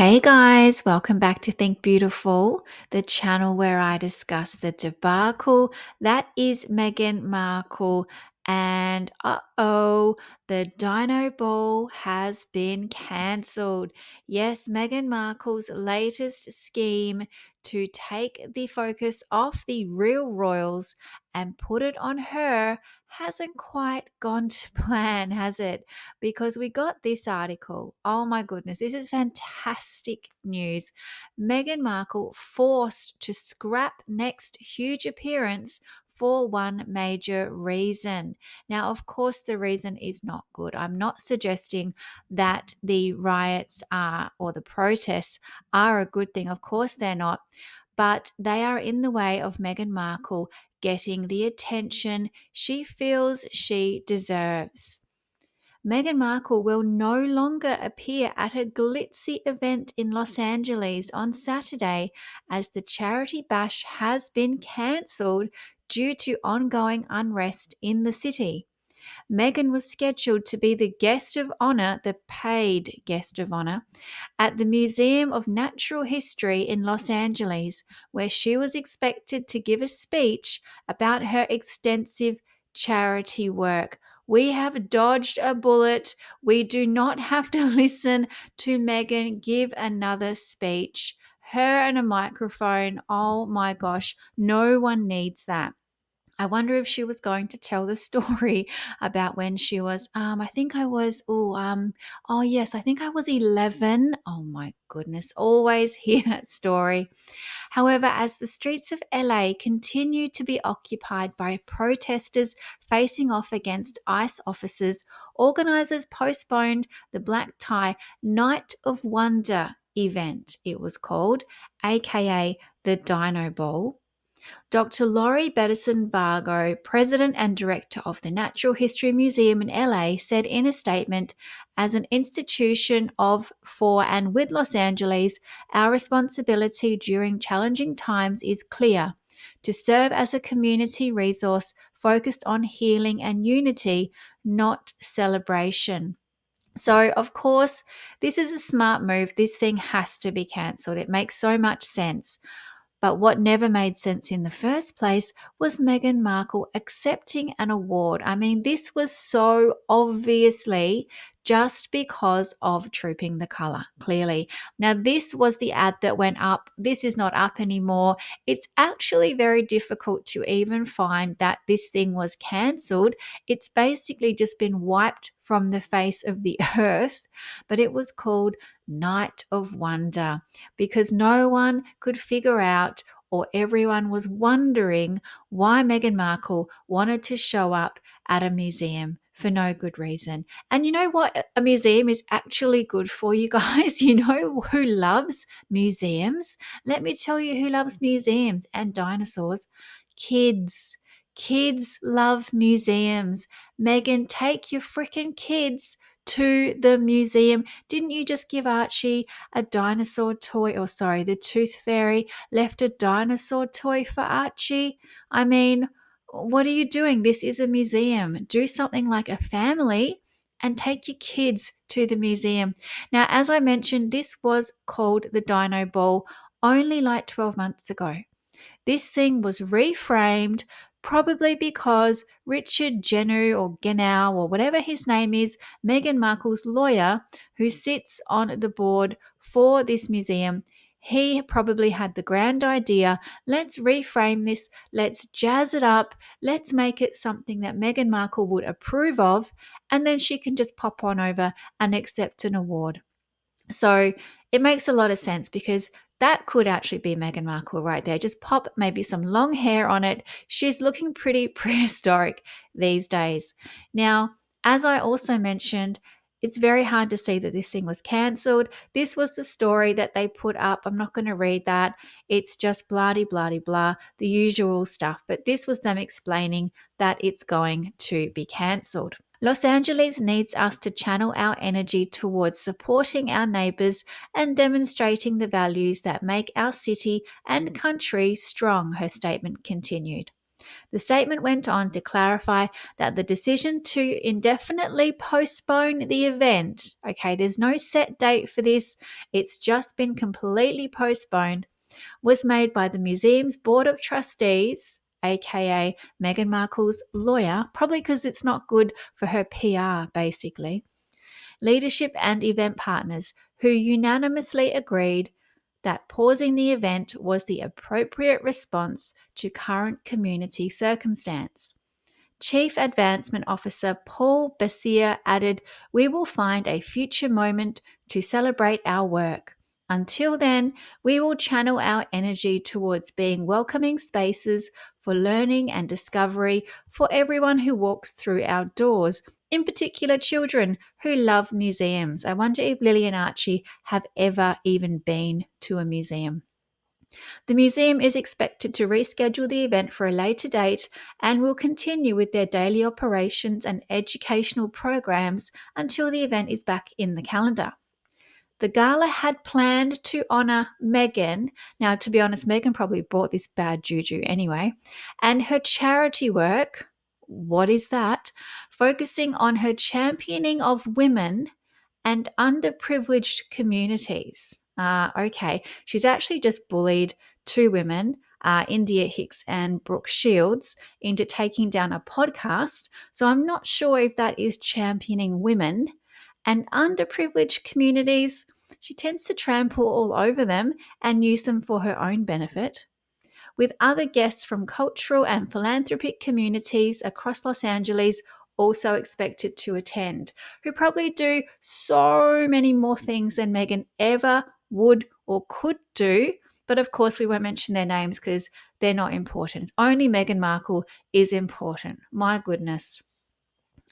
Hey guys, welcome back to Think Beautiful, the channel where I discuss the debacle that is Meghan Markle. And the Dino Ball has been cancelled. Yes, Meghan Markle's latest scheme to take the focus off the real royals and put it on her hasn't quite gone to plan, has it? Because we got this article. Oh my goodness, this is fantastic news. Meghan Markle forced to scrap next huge appearance for one major reason. Now, of course, the reason is not good. I'm not suggesting that the riots are or the protests are a good thing. Of course, they're not. But they are in the way of Meghan Markle getting the attention she feels she deserves. Meghan Markle will no longer appear at a glitzy event in Los Angeles on Saturday as the charity bash has been cancelled due to ongoing unrest in the city. Meghan was scheduled to be the guest of honor, the paid guest of honor, at the Museum of Natural History in Los Angeles, where she was expected to give a speech about her extensive charity work. We have dodged a bullet. We do not have to listen to Meghan give another speech. Her and a microphone. Oh my gosh, no one needs that. I wonder if she was going to tell the story about when she was, I think I was, yes, I think I was 11. Oh my goodness, always hear that story. However, as the streets of LA continue to be occupied by protesters facing off against ICE officers, organizers postponed the black tie Night of Wonder event, it was called, aka the Dino Ball. Dr. Laurie Bettison Vargo, president and director of the Natural History Museum in LA, said in a statement, as an institution of, for, and with Los Angeles, our responsibility during challenging times is clear to serve as a community resource focused on healing and unity, not celebration. So, of course, this is a smart move. This thing has to be cancelled. It makes so much sense. But what never made sense in the first place was Meghan Markle accepting an award. I mean, this was so obviously just because of Trooping the Colour, clearly. Now, this was the ad that went up. This is not up anymore. It's actually very difficult to even find that this thing was cancelled. It's basically just been wiped from the face of the earth, but it was called Night of Wonder because no one could figure out, or everyone was wondering, why Meghan Markle wanted to show up at a museum for no good reason. And you know what a museum is actually good for, you guys? You know who loves museums? Let me tell you who loves museums and dinosaurs. Kids. Kids love museums. Meghan, take your freaking kids to the museum. Didn't you just give Archie a dinosaur toy? Or sorry, the Tooth Fairy left a dinosaur toy for Archie? I mean, what are you doing? This is a museum. Do something like a family and take your kids to the museum. Now, as I mentioned, this was called the Dino Ball only like 12 months ago. This thing was reframed probably because Richard Genu or Genau or whatever his name is, Meghan Markle's lawyer who sits on the board for this museum, he probably had the grand idea, let's reframe this, let's jazz it up, let's make it something that Meghan Markle would approve of, and then she can just pop on over and accept an award. So it makes a lot of sense because that could actually be Meghan Markle right there. Just pop maybe some long hair on it. She's looking pretty prehistoric these days. Now, as I also mentioned, it's very hard to see that this thing was cancelled. This was the story that they put up. I'm not going to read that. It's just blah, blah, blah, the usual stuff. But this was them explaining that it's going to be cancelled. Los Angeles needs us to channel our energy towards supporting our neighbours and demonstrating the values that make our city and country strong, her statement continued. The statement went on to clarify that the decision to indefinitely postpone the event, okay, there's no set date for this, it's just been completely postponed, was made by the museum's board of trustees, aka Meghan Markle's lawyer, probably because it's not good for her PR, basically, leadership and event partners, who unanimously agreed that pausing the event was the appropriate response to current community circumstance. Chief Advancement Officer Paul Bessier added, "We will find a future moment to celebrate our work. Until then, we will channel our energy towards being welcoming spaces for learning and discovery for everyone who walks through our doors, in particular children who love museums." I wonder if Lily and Archie have ever even been to a museum. The museum is expected to reschedule the event for a later date and will continue with their daily operations and educational programs until the event is back in the calendar. The gala had planned to honour Meghan. Now, to be honest, Meghan probably brought this bad juju anyway. And her charity work, what is that? Focusing on her championing of women and underprivileged communities. Okay, she's actually just bullied two women, India Hicks and Brooke Shields, into taking down a podcast. So I'm not sure if that is championing women and underprivileged communities. She tends to trample all over them and use them for her own benefit. With other guests from cultural and philanthropic communities across Los Angeles also expected to attend, who probably do so many more things than Meghan ever would or could do. But of course, we won't mention their names because they're not important. Only Meghan Markle is important. My goodness.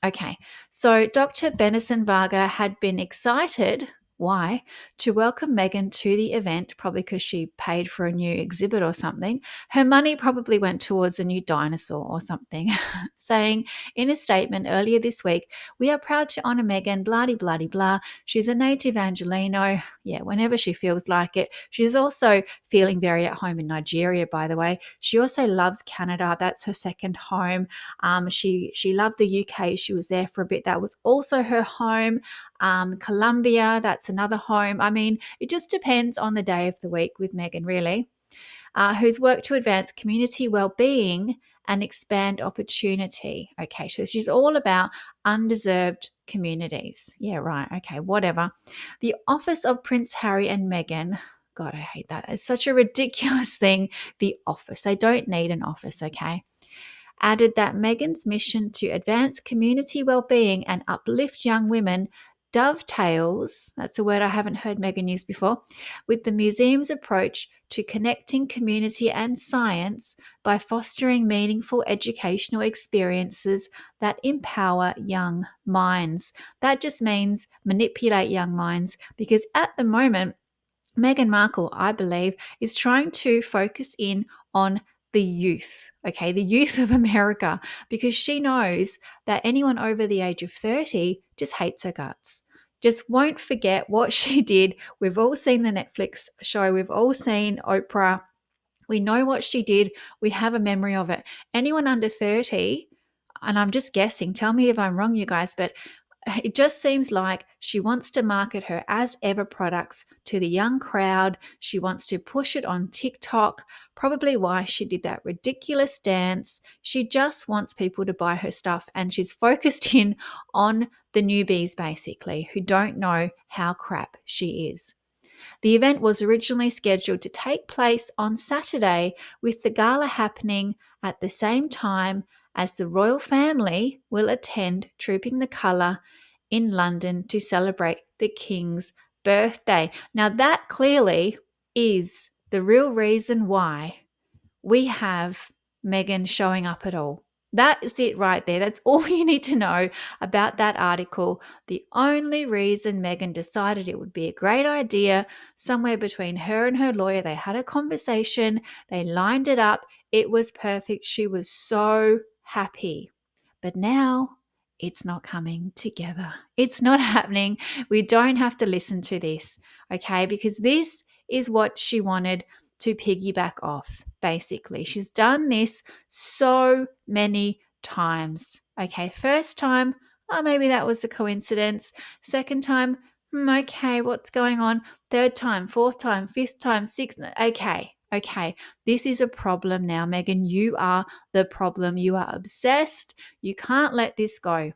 Okay, so Dr. Benison Varga had been excited. Why? To welcome Meghan to the event, probably because she paid for a new exhibit or something. Her money probably went towards a new dinosaur or something, saying in a statement earlier this week, "We are proud to honour Meghan, blah, blah, blah. She's a native Angelino." Yeah, whenever she feels like it. She's also feeling very at home in Nigeria, by the way. She also loves Canada. That's her second home. She loved the UK. She was there for a bit. That was also her home. Colombia, that's another home. I mean, it just depends on the day of the week with Meghan, really. Who's worked to advance community well-being and expand opportunity. Okay, so she's all about undeserved communities. Yeah, right. Okay, whatever. The office of Prince Harry and Meghan. God, I hate that. It's such a ridiculous thing. The office. They don't need an office, okay? Added that Meghan's mission to advance community well-being and uplift young women dovetails, that's a word I haven't heard Meghan use before, with the museum's approach to connecting community and science by fostering meaningful educational experiences that empower young minds. That just means manipulate young minds, because at the moment, Meghan Markle, I believe, is trying to focus in on the youth, okay, the youth of America, because she knows that anyone over the age of 30 just hates her guts, just won't forget what she did. We've all seen the Netflix show, we've all seen Oprah. We know what she did. We have a memory of it. Anyone under 30, and I'm just guessing, tell me if I'm wrong, you guys, but it just seems like she wants to market her as ever products to the young crowd. She wants to push it on TikTok, probably why she did that ridiculous dance. She just wants people to buy her stuff, and she's focused in on the newbies, basically, who don't know how crap she is. The event was originally scheduled to take place on Saturday, with the gala happening at the same time as the royal family will attend Trooping the Colour in London to celebrate the King's birthday. Now, that clearly is the real reason why we have Meghan showing up at all. That is it right there. That's all you need to know about that article. The only reason Meghan decided it would be a great idea, somewhere between her and her lawyer, they had a conversation, they lined it up, it was perfect. She was so happy. But now it's not coming together. It's not happening. We don't have to listen to this, okay? Because this is what she wanted to piggyback off. basically. She's done this so many times. Okay, first time, oh, maybe that was a coincidence. Second time, okay, what's going on? Third time, fourth time, fifth time, sixth. Okay. This is a problem now, Meghan. You are the problem. You are obsessed. You can't let this go.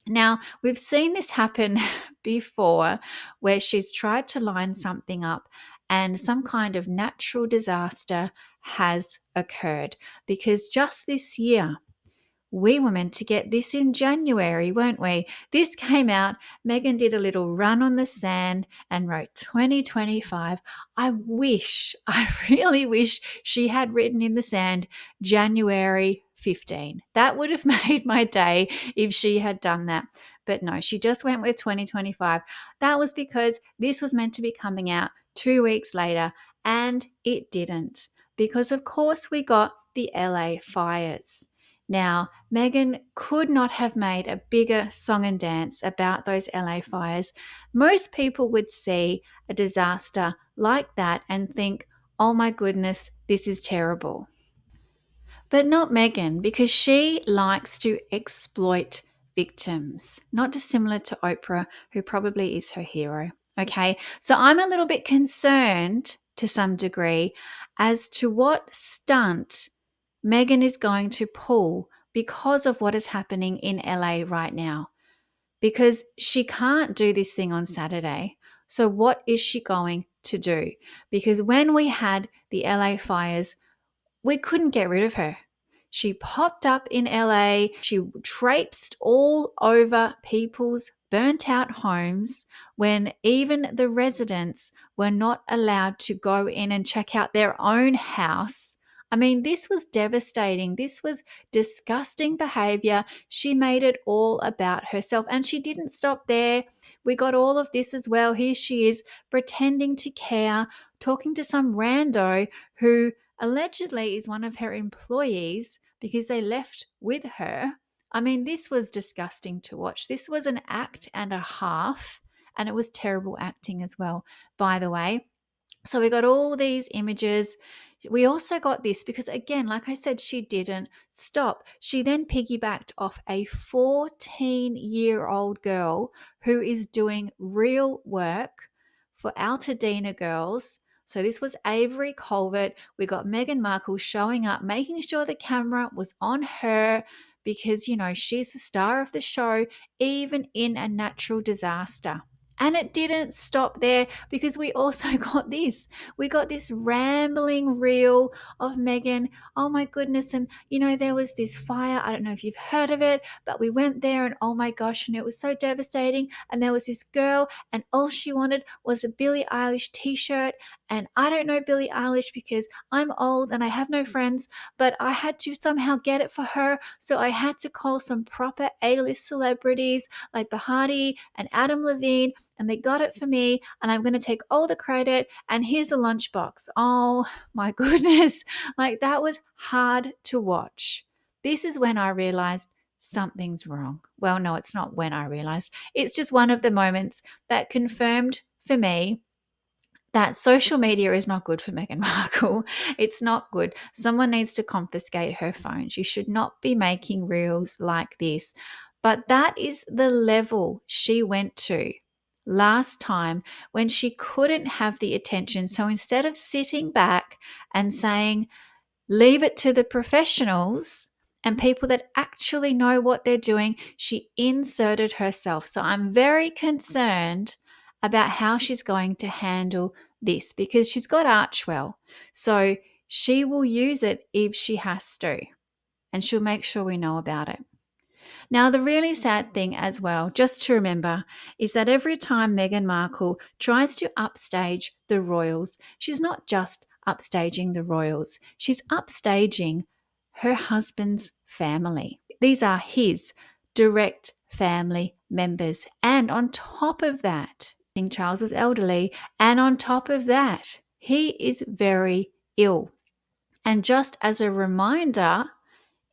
Now, we've seen this happen before where she's tried to line something up and some kind of natural disaster has occurred, because just this year, we were meant to get this in January, weren't we? This came out. Meghan did a little run on the sand and wrote 2025. I really wish she had written in the sand January 15. That would have made my day if she had done that. But no, she just went with 2025. That was because this was meant to be coming out 2 weeks later, and it didn't. Because, of course, we got the LA fires. Now, Meghan could not have made a bigger song and dance about those LA fires. Most people would see a disaster like that and think, oh my goodness, this is terrible. But not Meghan, because she likes to exploit victims, not dissimilar to Oprah, who probably is her hero. Okay, so I'm a little bit concerned to some degree as to what stunt Meghan is going to pull because of what is happening in LA right now. Because she can't do this thing on Saturday. So, what is she going to do? Because when we had the LA fires, we couldn't get rid of her. She popped up in LA. She traipsed all over people's burnt out homes when even the residents were not allowed to go in and check out their own house. I mean, this was devastating. This was disgusting behavior. She made it all about herself, and she didn't stop there. We got all of this as well. Here she is pretending to care, talking to some rando who allegedly is one of her employees because they left with her. I mean, this was disgusting to watch. This was an act and a half, and it was terrible acting as well, by the way. So we got all these images. We also got this because, again, like I said, she didn't stop. She then piggybacked off a 14-year-old girl who is doing real work for Altadena girls. So this was Avery Colbert. We got Meghan Markle showing up, making sure the camera was on her because, she's the star of the show, even in a natural disaster. And it didn't stop there, because we also got this. We got this rambling reel of Meghan. Oh my goodness. And, there was this fire. I don't know if you've heard of it, but we went there and oh my gosh, and it was so devastating. And there was this girl, and all she wanted was a Billie Eilish t-shirt. And I don't know Billie Eilish because I'm old and I have no friends, but I had to somehow get it for her. So I had to call some proper A-list celebrities like Bahati and Adam Levine, and they got it for me, and I'm going to take all the credit, and here's a lunchbox. Oh my goodness. Like, that was hard to watch. This is when I realized something's wrong. Well, no, it's not when I realized. It's just one of the moments that confirmed for me that social media is not good for Meghan Markle. It's not good. Someone needs to confiscate her phone. She should not be making reels like this. But that is the level she went to last time when she couldn't have the attention. So instead of sitting back and saying, leave it to the professionals and people that actually know what they're doing, she inserted herself. So I'm very concerned about how she's going to handle this, because she's got Archwell. So she will use it if she has to, and she'll make sure we know about it. Now, the really sad thing as well, just to remember, is that every time Meghan Markle tries to upstage the royals, she's not just upstaging the royals, she's upstaging her husband's family. These are his direct family members. And on top of that, King Charles is elderly, and on top of that, he is very ill. And just as a reminder,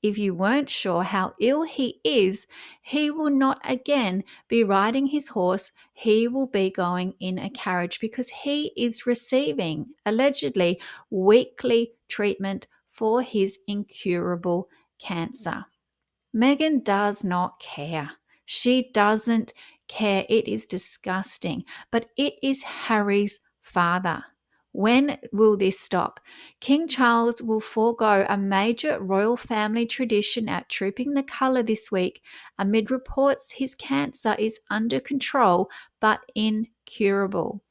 if you weren't sure how ill he is, he will not again be riding his horse. He will be going in a carriage because he is receiving, allegedly, weekly treatment for his incurable cancer. Meghan does not care. She doesn't care. It is disgusting. But it is Harry's father. When will this stop? King Charles will forego a major royal family tradition at Trooping the Colour this week amid reports his cancer is under control but incurable.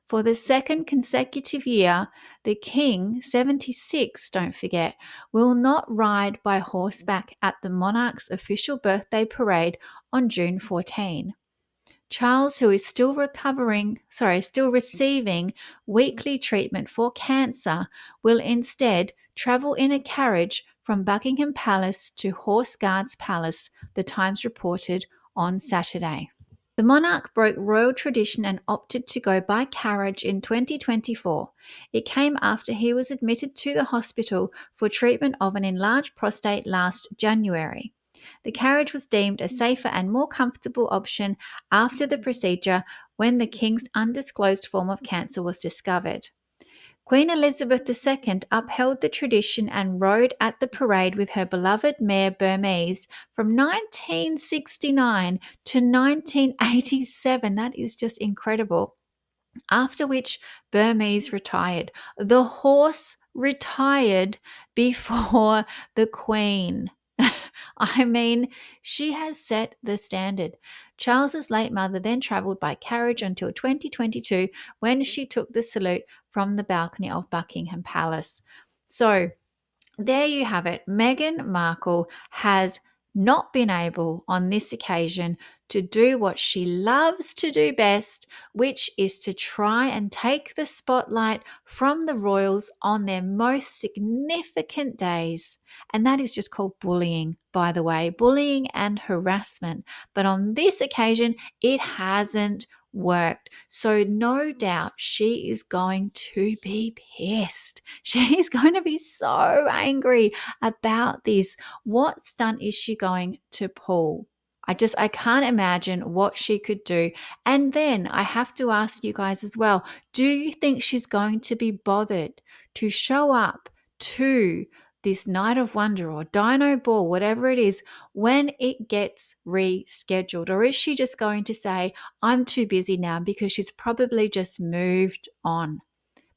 For the second consecutive year, the King, 76, don't forget, will not ride by horseback at the monarch's official birthday parade on June 14. Charles, who is still receiving weekly treatment for cancer, will instead travel in a carriage from Buckingham Palace to Horse Guards Palace, the Times reported on Saturday. The monarch broke royal tradition and opted to go by carriage in 2024. It came after he was admitted to the hospital for treatment of an enlarged prostate last January. The carriage was deemed a safer and more comfortable option after the procedure when the king's undisclosed form of cancer was discovered. Queen Elizabeth II upheld the tradition and rode at the parade with her beloved mare Burmese from 1969 to 1987. That is just incredible. After which Burmese retired. The horse retired before the Queen. I mean, she has set the standard. Charles's late mother then travelled by carriage until 2022 when she took the salute from the balcony of Buckingham Palace. So there you have it. Meghan Markle has not been able on this occasion to do what she loves to do best, which is to try and take the spotlight from the royals on their most significant days. And that is just called bullying, by the way, bullying and harassment. But on this occasion, it hasn't worked. So no doubt she is going to be pissed. She's going to be so angry about this. What stunt is she going to pull? I can't imagine what she could do. And then I have to ask you guys as well, do you think she's going to be bothered to show up to this Night of Wonder or Dino Ball, whatever it is, when it gets rescheduled? Or is she just going to say, I'm too busy now, because she's probably just moved on?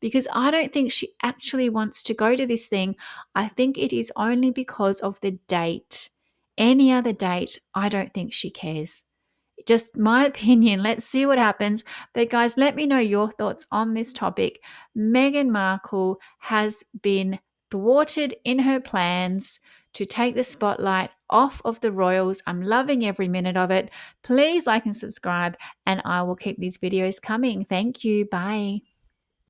Because I don't think she actually wants to go to this thing. I think it is only because of the date. Any other date, I don't think she cares. Just my opinion. Let's see what happens. But guys, let me know your thoughts on this topic. Meghan Markle has been thwarted in her plans to take the spotlight off of the royals. I'm loving every minute of it. Please like and subscribe, and I will keep these videos coming. Thank you. Bye.